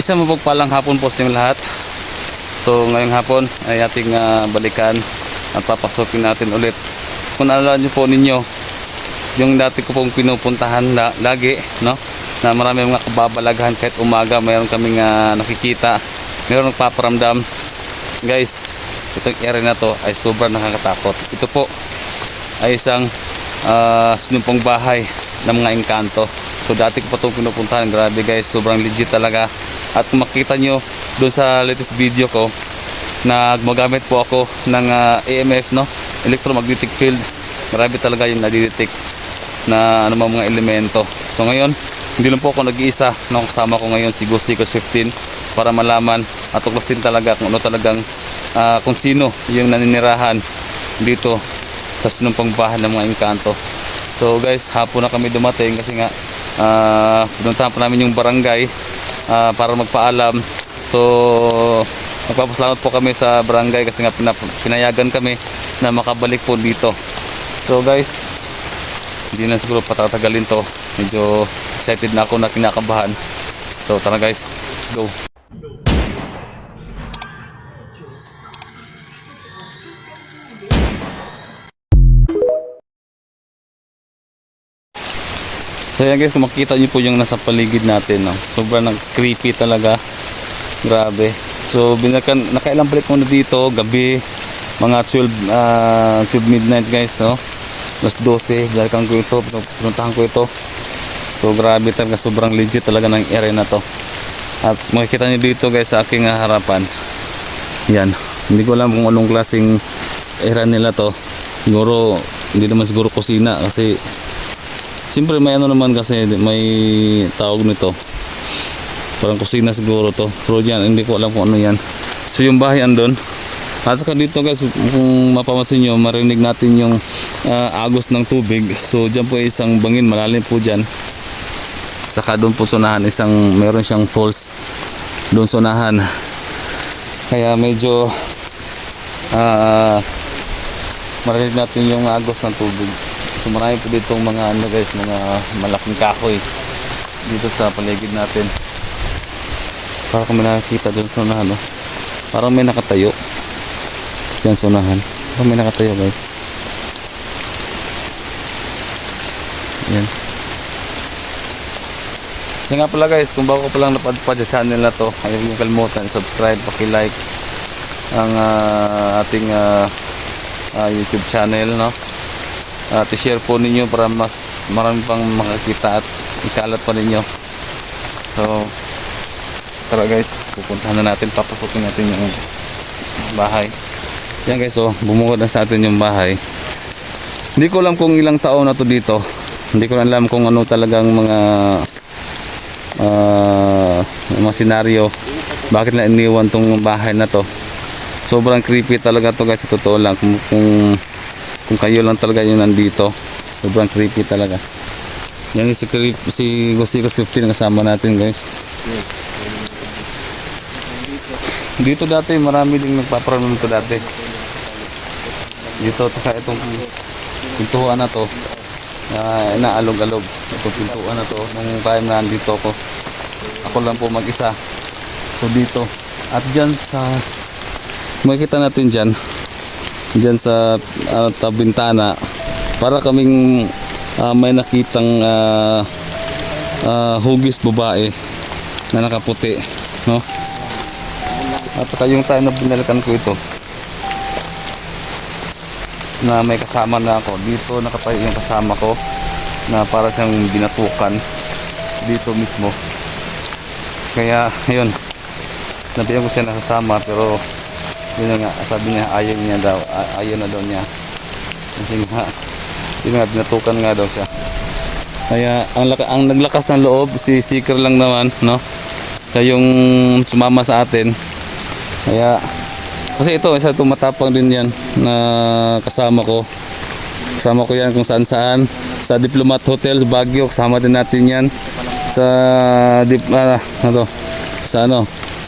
Isang mapagpalang hapon po sa inyong lahat. So ngayong hapon ay ating balikan at papasokin natin ulit. Kung naalala nyo po ninyo, yung dati ko pong pinupuntahan lagi, no? Na marami mga kababalaghan, kahit umaga mayroon kaming nakikita, mayroon nagpaparamdam. Guys, itong area na to ay sobrang nakakatakot. Ito po ay isang sinumpong bahay ng mga engkanto. So dati ko pa itong pinupuntahan. Grabe guys, sobrang legit talaga. At kung makita nyo doon sa latest video ko, na gumagamit po ako ng EMF, no? Electromagnetic field. Grabe talaga yung nadidetect na mga elemento. So ngayon, hindi lang po ako nag-iisa, no? Kasama ko ngayon si Ghost Seekers 15 para malaman at tuklasin talaga kung ano talagang kung sino yung naninirahan dito sa sinumpang bahay ng mga engkanto. So guys, hapon na kami dumating kasi nga pinuntahan pa namin yung barangay para magpaalam. So nagpapasalamat po kami sa barangay kasi nga pinayagan kami na makabalik po dito. So guys, hindi na siguro patatagalin to. Medyo excited na ako, na kinakabahan. So tara guys, let's go. So yan guys, kung makikita nyo po yung nasa paligid natin, no? Sobrang creepy talaga. Grabe. So nakailang balik muna dito gabi, mga 12 midnight guys, no? Mas 12, balikan ko ito, pinuntahan ko ito. So grabe talaga, sobrang legit talaga ng area na to. At makikita nyo dito guys sa aking harapan. Yan, hindi ko alam kung anong klaseng area nila to. Siguro, hindi naman siguro kusina kasi siyempre may ano naman kasi may tawag nito, parang kusina siguro to. Pero yan, hindi ko alam kung ano yan. So yung bahay andun. At saka dito guys, kung mapapansin nyo, marinig natin yung agos ng tubig. So dyan po isang bangin, malalim po dyan. Saka doon po sunahan, meron siyang falls doon sunahan. Kaya medyo marinig natin yung agos ng tubig. So marami po dito mga ano guys, mga malaking kahoy dito sa paligid natin. Para kung may nakikita doon sa unahan, no? Parang may nakatayo yan sa unahan. Parang may nakatayo guys. Yan. Yan nga pala guys, kung bago ka palang napadpad sa channel na to, ayaw nyo kalimutan subscribe, paki-like ang ating YouTube channel, no? At i-share po ninyo para mas marami pang makakita at ikalat pa ninyo. So tara guys, pupuntahan na natin, papasukin natin yung bahay. Yan guys, so bumungod na sa atin yung bahay. Hindi ko alam kung ilang taon na to dito. Hindi ko alam kung ano talagang mga senaryo bakit na iniwan tong bahay na to. Sobrang creepy talaga to guys, totoo lang. Kung kayo lang talaga yung nandito, sobrang creepy talaga. Yan si Ghost Seekers 15 kasama natin guys. Dito dati marami ding nagpaparamdam to dati. Dito taka itong pintuan na to, inaalog-alog itong pintuan na to nung time na nandito ako. Ako lang po mag-isa. So dito at dyan sa makikita natin dyan sa bintana, para kaming may nakitang hugis babae na nakaputi, no? At saka yung time na binalikan ko ito, na may kasama na ako dito, nakatayo yung kasama ko na para siyang binatukan dito mismo. Kaya yun, nabiyan ko siya nakasama, pero yun nga, sabi niya ayaw na daw niya kasi nga yun nga, binatukan nga daw siya. Kaya ang naglakas ng loob si Seeker lang naman, no? Siya yung sumama sa atin. Kaya kasi ito, isa itong matapang din yan na kasama ko yan kung saan sa Diplomat Hotel sa Baguio, kasama din natin yan sa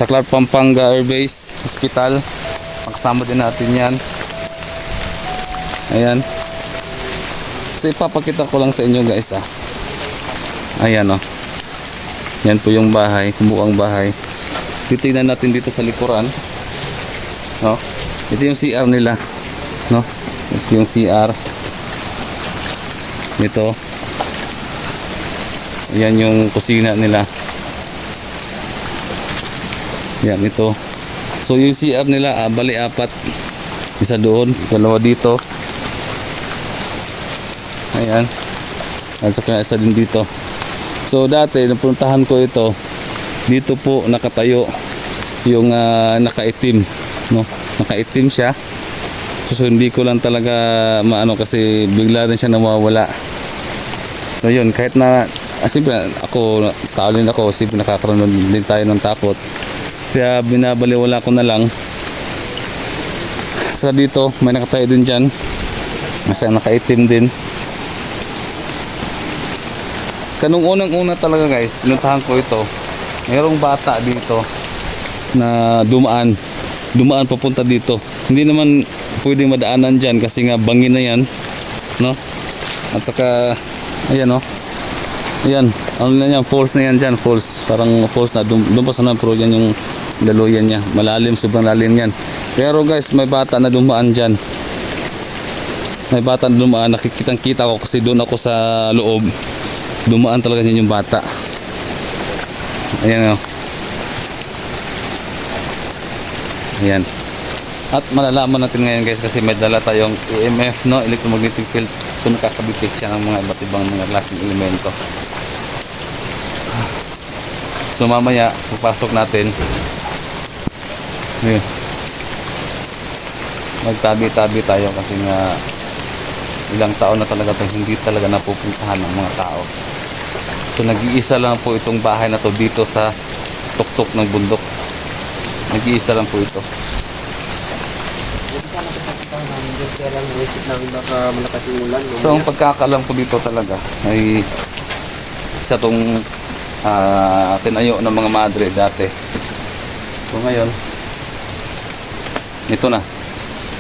Clark Pampanga Air Base Hospital, kasama din natin yan. Ayan, so ipapakita ko lang sa inyo guys, Ayan, yan po yung bahay, kumukhang bahay. titingnan natin dito sa likuran. No? Ito yung CR nila. No? Ito yung CR. Ito. Yan yung kusina nila. Yan ito. So yung CR nila, bali apat. Isa doon, dalawa dito. Ayan. At saka isa din dito. So dati, napuntahan ko ito. Dito po nakatayo yung nakaitim. No? Nakaitim siya. So hindi ko lang talaga maano kasi bigla rin siya nawawala. So yun, kahit na siyempre ako, tao din ako, siyempre nakakaroon din tayo ng takot. Kaya binabaliwala ko na lang. So dito, may nakatayo din dyan. Masaya nakaitim din. Kanung unang-una talaga guys, pinuntahan ko ito. Mayroong bata dito na dumaan papunta dito. Hindi naman pwedeng madaanan dyan kasi nga bangin na yan, no? At saka ayan, no? Ayan, ano na yan, falls na yan dyan, falls. Parang falls na, doon pa sa pro yan yung daluyan niya. Malalim, sobrang lalim yan. Pero guys, may bata na dumaan dyan. May bata na dumaan, nakikitang kita ko kasi doon ako sa loob. Dumaan talaga niya yung bata. Ayan, no? Ayan. At malalaman natin ngayon guys kasi may dala tayong EMF, no? Electromagnetic field. Ito nakakabitik siya ng mga iba't ibang mga klaseng elemento. So mamaya pupasok natin. Ayan. Magtabi-tabi tayo kasi nga ilang taon na talaga ito hindi talaga napupuntahan ng mga tao. So nag-iisa lang po itong bahay na to dito sa tuktok ng bundok. Nag-iisa lang po ito. Kaya lang naisip namin baka malakas yung ulan. So ang pagkakalam ko dito talaga ay isa tong tinayo ng mga madre dati. So ngayon ito na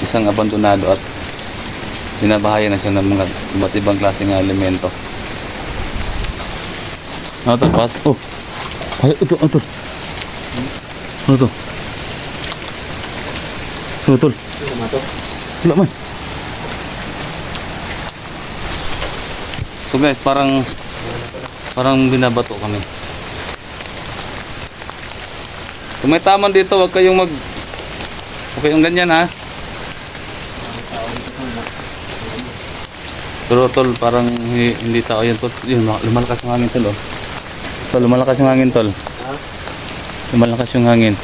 isang abandonado at binabahayan na siya ng mga iba't ibang klaseng elemento. Ano to? Pas? Oh! Ay, ito! Ito! Ano to? Ano to? Wala man. So guys, parang binabato kami. Kung may taman dito, huwag kayong ganyan ha. Pero tol, parang hindi tao yan tol. Yun, lumalakas yung hangin tol oh. Tol, lumalakas yung hangin tol. Lumalakas yung hangin.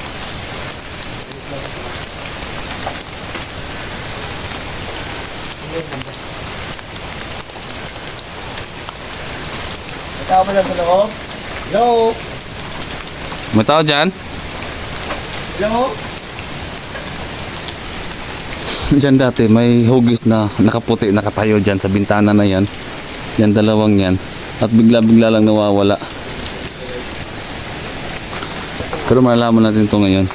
May tao ba dyan sa loob? Hello? May tao dyan? Hello? Diyan dati may hugis na nakaputi nakatayo dyan sa bintana na yan. Yan dalawang yan. At bigla-bigla lang nawawala. Pero malalaman natin ito ngayon.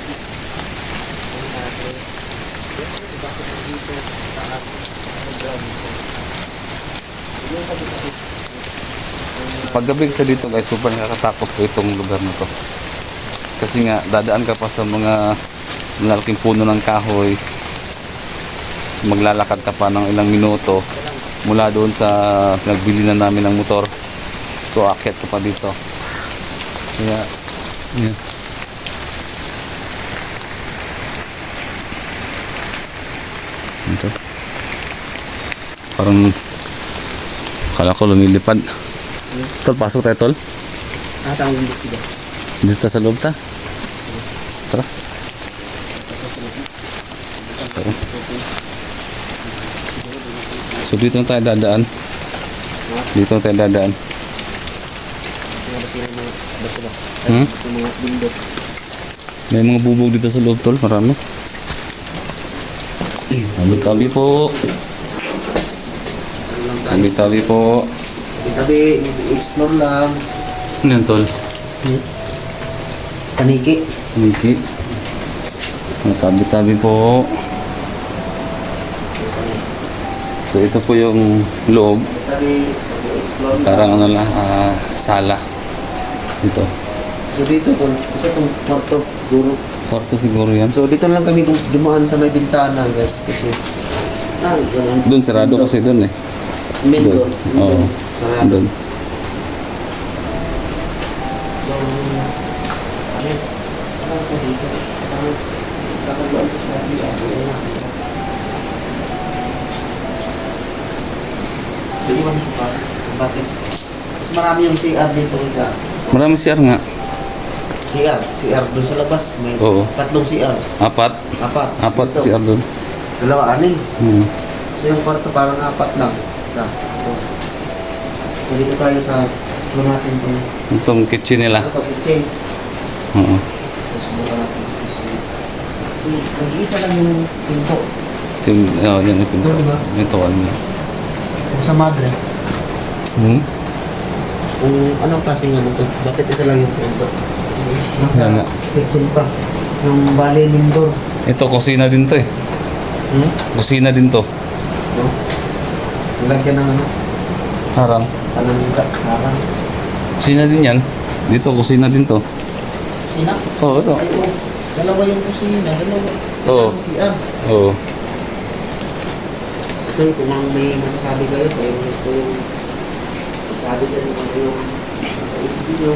Paggabi sa dito guys, super nakakatakot po itong lugar na to. Kasi nga dadaan ka pa sa mga malalaking puno ng kahoy. Maglalakad ka pa ng ilang minuto mula doon sa nagbili na namin ng motor. So aakyat ka pa dito. Kaya yeah. Ito. Parang kala ko lumilipad. Tol, pasok tayo tol. Tawag yung bistiga. Dito sa loob ta. Tara. Tara. So dito tayo dadaan. Dito tayo dadaan. Mga basira yung mga bato ba? Hmm? Yung mga bundok. May mga bubog dito sa loob tol, marami. Tabi-tabi po. Tabi-tabi po. Tabi, explore lang. Ano yan tol? Paniki. Niki. Tabi-tabi po. So ito po yung loob. Tabi, explore lang. Parang ano lang, sala. Ito. So dito po, isa pong kwarto, guro. Kwarto siguro yan. So dito lang kami dumaan sa may bintana guys kasi ganun. Doon, sarado kasi doon eh. Main Doon. door. Oo. Sarado. Doon. So, ano? Ano po dito? Kakagawa ko siya siya. Iwan ko pa. Bakit? Mas marami yung CR dito isa. Marami CR nga. CR doon sa labas. May Oo. tatlong CR. Apat. Apat Dito. CR doon. Dalawa, anin. Hmm. So yung kwarto parang apat lang. Isa. Ito. So dito tayo sa explore natin itong Itong kitchen nila. ito, kitchen. Oo. So subukan natin yung kitchen. So nag-iisa lang yung pinto. Yan yung pinto. Ito, diba? Ito, ano. Kung sa madre, Hmm? kung anong klaseng ano to, bakit isa lang yung pinto? Kaya nga. Nasa kitchen pa. Yung bali lindor. Ito, kusina din to eh. Hmm? Kusina din to. No? Nilagyan ng ano? Harang. Parang Kusina din yan. Dito, kusina din to. kusina. Oo, ito. Ay, oh. Dalawa yung kusina. Dalawa. Oo. Dalawang CR. Oo. So, tol, kung may masasabi kayo, ito yung masasabi kayo kung ano yung nasa isip nyo.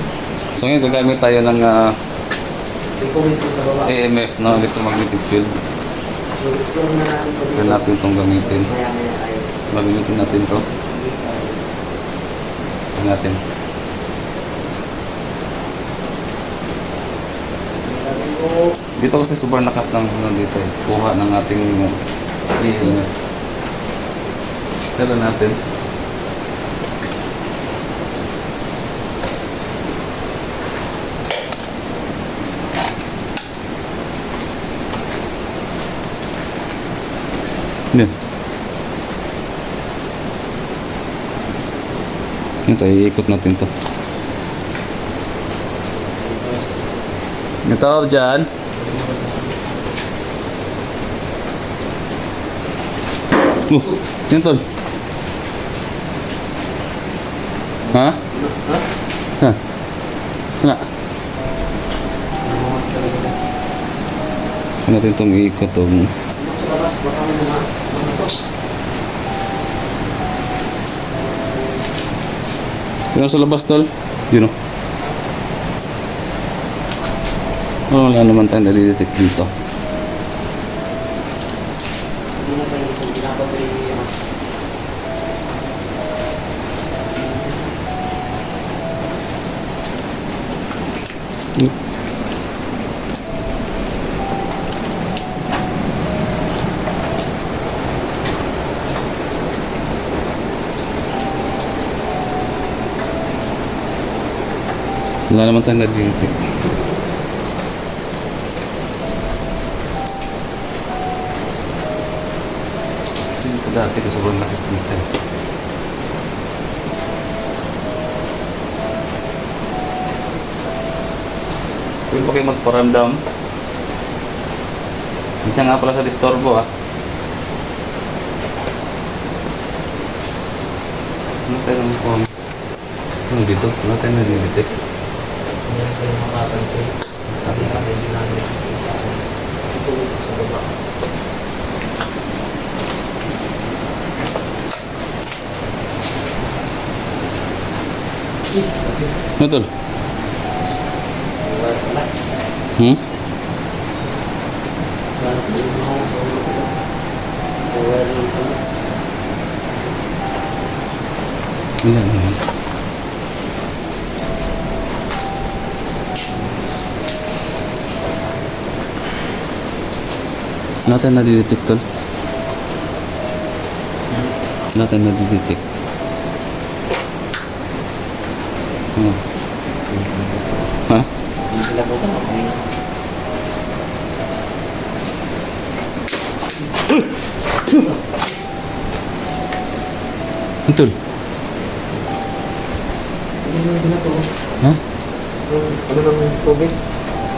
So ngayon, gagamit tayo ng I-comment po sa baba. AMF, no? Electromagnetic field. So, explore na natin po Kaya natin itong gamitin. Maya-maya tayo. Gamitin natin to. Sige, tayo. Ito natin. Sabi ko, Dito kasi sobrang lakas ng ano dito eh. Kuha ng ating AMF. Tala natin. Yan. Ito, iikot natin to. Ito, dyan. Yan tol. Ha? Saan? Saan? Ano natin itong iikot itong... sa labas, baka may mga ano to. Tingnan sa labas tol. Yun o. Oh, wala naman tayong nalidetect dito. Hindi na tayo kung ginagawa yung Wala naman tayong nalidetect. Kasi dito dati ko sobrang lakas dito. Pwede pa kayo magparamdam. Isa nga pala sa disturbo ah. Ano tayo ng phone? Ano dito? Ano tayo nalidetect? hindi na kayo makapansin. Sabi natin ginagawa ito sa baba. Ano tol? Wala pala. Hmm? Wala po yung mga sa ulo ko. Wala yung pala. Ayan, ayan. Ano tayo nadidetect tol? Ano tayo nadidetect? Hmm. Ha? Hindi sila po ito. Ano tol? Ano yung binato? Ha? Ano ng tubig?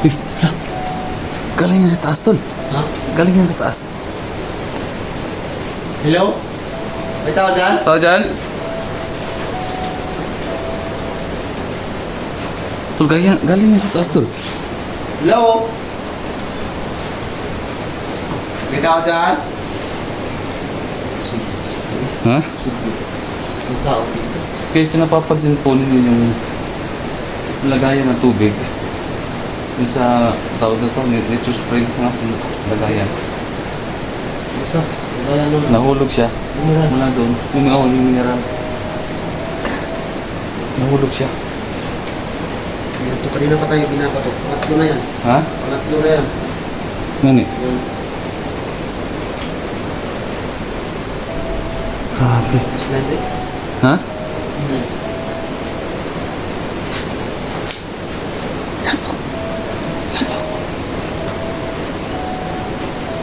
Uy, hala. Galing yan sa taas tol. Ha? Galing yan sa taas. Hello? May tao dyan? Tao dyan? Tol, galing yan sa taas, tol. Hello? May tao dyan? Sige. Ha? Sige. May tao dito. Kaya pinapapansin po ninyo yung lagayan ng tubig. Yung sa tawag na ito, nature spring nga po lagayan. Basta, wala naman. Nahulog siya. Mineral. Mula doon. Yung mineral. Nahulog siya. Ito kanina pa tayo binabato. Pangatlo na yan. Ha? Pangatlo na yan. Ngani? Yan. Grabe. Mas libre. Ha?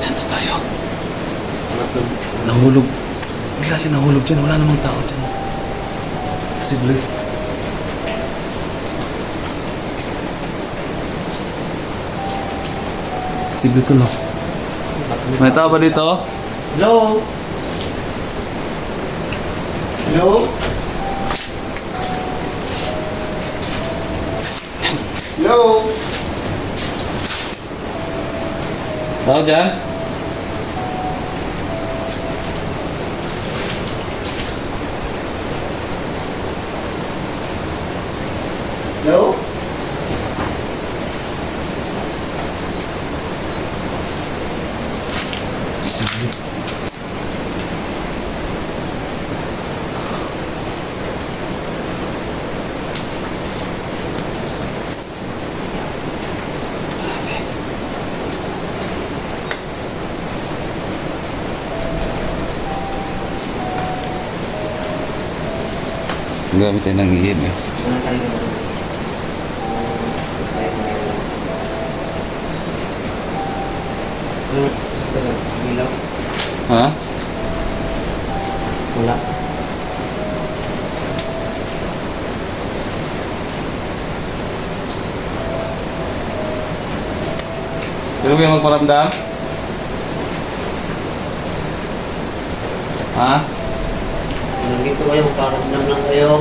Nandito tayo. Pangatlo. Nahulog. Bigla siya nahulog dyan. Wala namang tao dyan. Posible. Posible ito, no? May tao ba dito? Hello? Hello? Hello? Tao dyan? Hello? Posible. Gamit tayo ng EM eh. Wala tayo na Ilaw? Ha? Wala. Pero may magparamdam? Ha? Nandito kayo, paramdam lang kayo.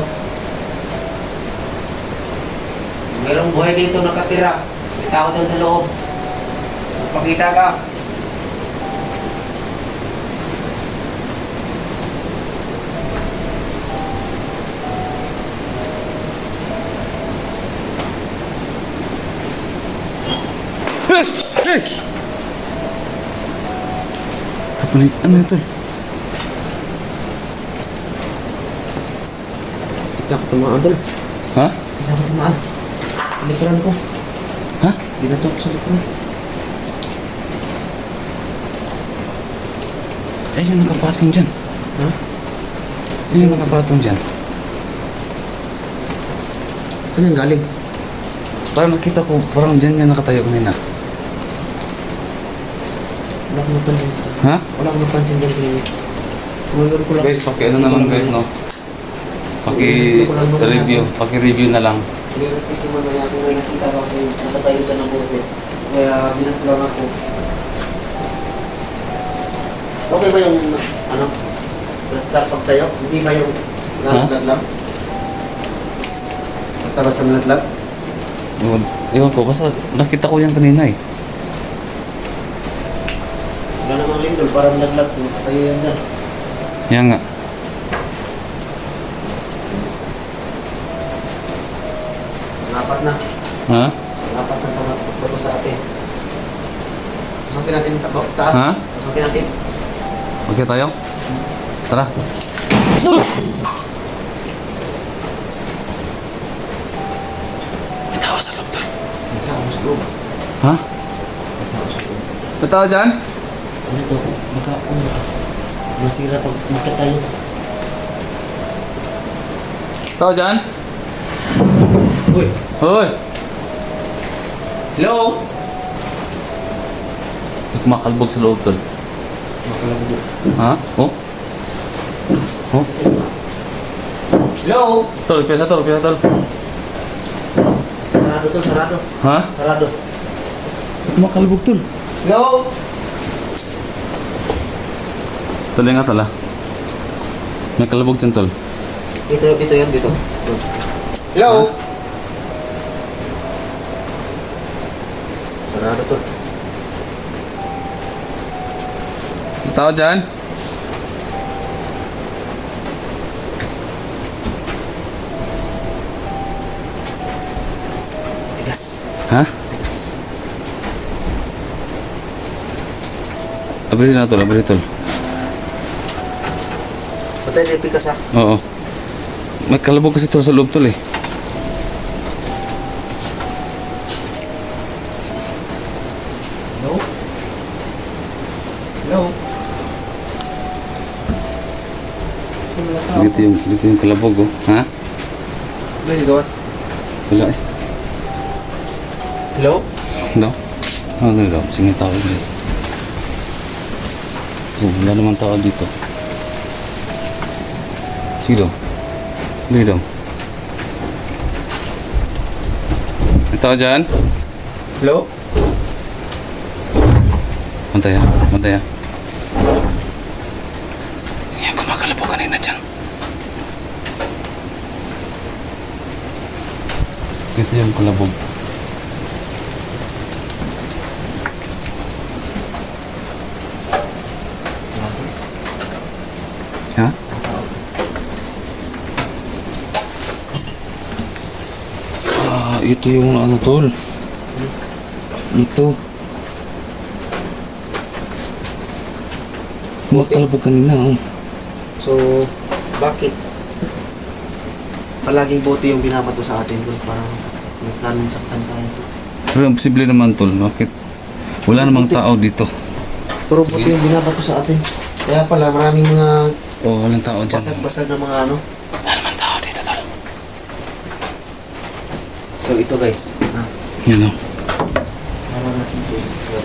Mayroong buhay dito nakatira. May tao dyan sa loob. Magpakita ka. Hey! Sa panig, ano ito? Tignan ko tumaan tol. Ha? Tignan ko tumaan. Sa likuran ko. Ha? Binatok ko sa likuran. Eh, yung nakapatong dyan. Ha? Eh, yung nakapatong dyan. Saan yan galing? Parang nakita ko, parang dyan yan nakatayo kanina. Wala akong napansin. Ha? Wala akong napansin dyan kanina. Ngayon ko lang. Guys, ano naman guys, no? Paki-review. Paki-review na lang. Nirepit ko man na kung may nakita ba ako nakatayo ka ng bote. Kaya binat lang ako. Okay ba yung ano? Basta pagtayo? Hindi ba yung nalaglag lang? Basta nalaglag? Ewan ko, basta nakita ko yan kanina eh. Wala namang lindol para nalaglag. Nakatayo yan dyan. Yan nga. Apat na. Ha? Apat na pagbato sa atin. Pasukin natin taas. Ha? Pasukin natin. Okay tayo? Tara. May tao sa loob tol. May tao sa loob. Ha? May tao sa loob. May tao dyan? Ano to? Ano to? Masira pag magkatayo. Tao dyan? Uy! Hoy! Hello? May kumakalbog sa loob tol. Makalabo. Ha? Oh? Oh? Hello? Tol, piyasa tol, piyasa tol. Sarado to, sarado. Ha? Sarado. May kumakalbog tol. Hello? Tol, nga tol ah. May kalabog dyan tol. Dito yan, dito. Hello? Tao dyan? Tigas. Ha? Tigas. Abri na tol, abri tol. Patay na yung pikas ha. Oo. May kalabog kasi tol sa loob tol eh. Hello? Hello? Dito yung kalabog oh. Ha? Ano yung gawas? Wala eh. Hello? No? Ano daw? Sige tao dito. Wala naman tao dito. Sige daw. Sige daw. May tao dyan? Hello? Mantay ha. Mantay ha. Yan, kumakalabog kanina dyan. Dito yung kalabog. Ha? Ah, ito yung ano tol. Ito. Kumakalabog kanina oh. So, bakit? Palaging bote yung binabato sa atin doon. Parang may planong saktan tayo. Pero imposible naman tol. Bakit? Wala namang tao dito. Pero bote yung binabato sa atin. Kaya pala maraming mga Oh, walang tao dyan. basag-basag na mga ano. Wala namang tao dito tol. So, ito guys. Yan oh. Para natin ito.